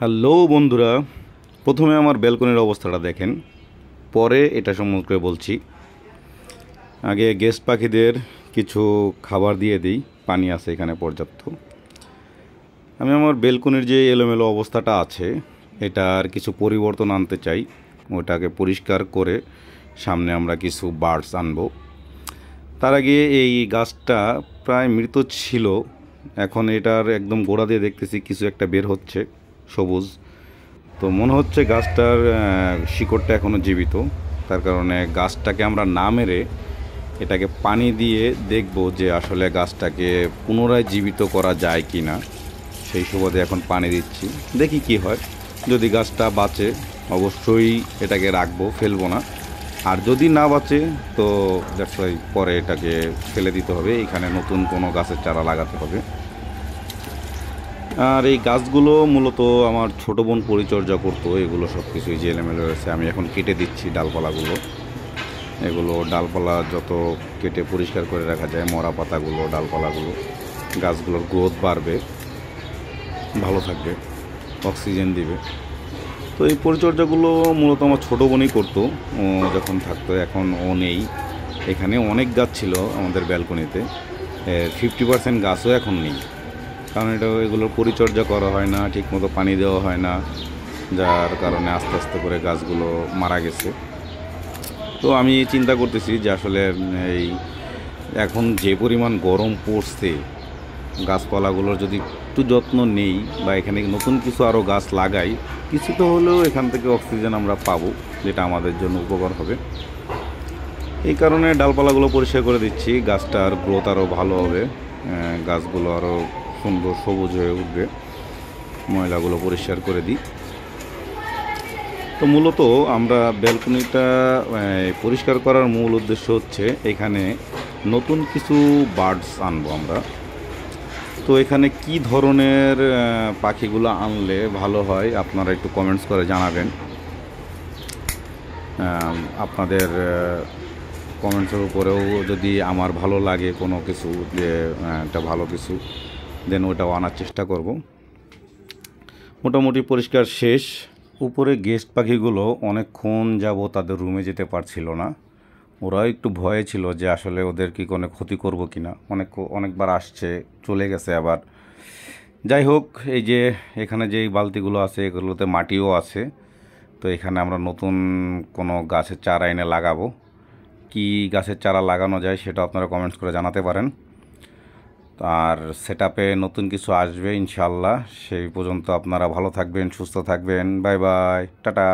Hello বন্ধুরা, প্রথমে আমার ব্যালকনির অবস্থাটা দেখেন, পরে এটা সম্পর্কে বলছি। আগে গেস্ট পাখিদের কিছু খাবার দিয়ে দিই, পানি আছে এখানে পর্যাপ্ত। আমি আমার ব্যালকনির যে এলোমেলো অবস্থাটা আছে এটার কিছু পরিবর্তন আনতে চাই। ওটাকে পরিষ্কার করে সামনে আমরা কিছু বার্ডস আনবো। তার আগে এই গাছটা প্রায় মৃত ছিল, এখন এটার একদম গোড়া দিয়ে দেখতেছি কিছু একটা বের হচ্ছে সবুজ। তো মনে হচ্ছে গাছটার শিকড়টা এখনও জীবিত। তার কারণে গাছটাকে আমরা না মেরে এটাকে পানি দিয়ে দেখব যে আসলে গাছটাকে পুনরায় জীবিত করা যায় কি না। সেই সুবাদে এখন পানি দিচ্ছি, দেখি কি হয়। যদি গাছটা বাঁচে অবশ্যই এটাকে রাখবো, ফেলবো না। আর যদি না বাঁচে তো দ্যাটস ওয়াই পরে এটাকে ফেলে দিতে হবে, এখানে নতুন কোনো গাছের চারা লাগাতে হবে। আর এই গাছগুলো মূলত আমার ছোটো বোন পরিচর্যা করতো, এগুলো সব কিছুই যে এলোমেলো রয়েছে আমি এখন কেটে দিচ্ছি ডালপালাগুলো। এগুলো ডালপালা যত কেটে পরিষ্কার করে রাখা যায়, মরা পাতাগুলো ডালপালাগুলো, গাছগুলোর গ্রোথ বাড়বে, ভালো থাকবে, অক্সিজেন দিবে। তো এই পরিচর্যাগুলো মূলত আমার ছোটো বোনই করতো, ও যখন থাকতো। এখন ও নেই। এখানে অনেক গাছ ছিল আমাদের ব্যালকনিতে, 50% গাছও এখন নেই, কারণ এগুলোর পরিচর্যা করা হয় না, ঠিকমতো পানি দেওয়া হয় না, যার কারণে আস্তে আস্তে করে গাছগুলো মারা গেছে। তো আমি চিন্তা করতেছি যে আসলে এই এখন যে পরিমাণ গরম পড়ছে, গাছপালাগুলোর যদি একটু যত্ন নেই বা এখানে নতুন কিছু আরও গাছ লাগাই, কিছুটা হলেও এখান থেকে অক্সিজেন আমরা পাবো, যেটা আমাদের জন্য উপকার হবে। এই কারণে ডালপালাগুলো পরিষ্কার করে দিচ্ছি, গাছটার গ্রোথ আরও ভালো হবে, গাছগুলো আরও সুন্দর সবুজ হয়ে উঠবে। ময়লাগুলো পরিষ্কার করে দিই। তো মূলত আমরা ব্যালকনিটা পরিষ্কার করার মূল উদ্দেশ্য হচ্ছে এখানে নতুন কিছু বার্ডস আনবো আমরা। তো এখানে কি ধরনের পাখিগুলো আনলে ভালো হয় আপনারা একটু কমেন্টস করে জানাবেন। আপনাদের কমেন্টসের উপরেও যদি আমার ভালো লাগে কোনো কিছু, যে একটা ভালো কিছু, দেন ওটাও আনার চেষ্টা করব। মোটামুটি পরিষ্কার শেষ। উপরে গেস্ট পাখিগুলো অনেকক্ষণ যাবত তাদের রুমে যেতে পারছিল না। ওরা একটু ভয়ে ছিল যে আসলে ওদের কি কোনো ক্ষতি করব কি না। অনেকবার আসছে, চলে গেছে আবার। যাই হোক, এই যে এখানে যেই বালতিগুলো আছে এগুলোতে মাটিও আছে। তো এখানে আমরা নতুন কোনো গাছের চারা এনে লাগাবো। কি গাছের চারা লাগানো যায় সেটা আপনারা কমেন্টস করে জানাতে পারেন। আর সেটআপে নতুন কিছু আসবে ইনশাআল্লাহ। সেই পর্যন্ত আপনারা ভালো থাকবেন, সুস্থ থাকবেন। Bye bye, tata.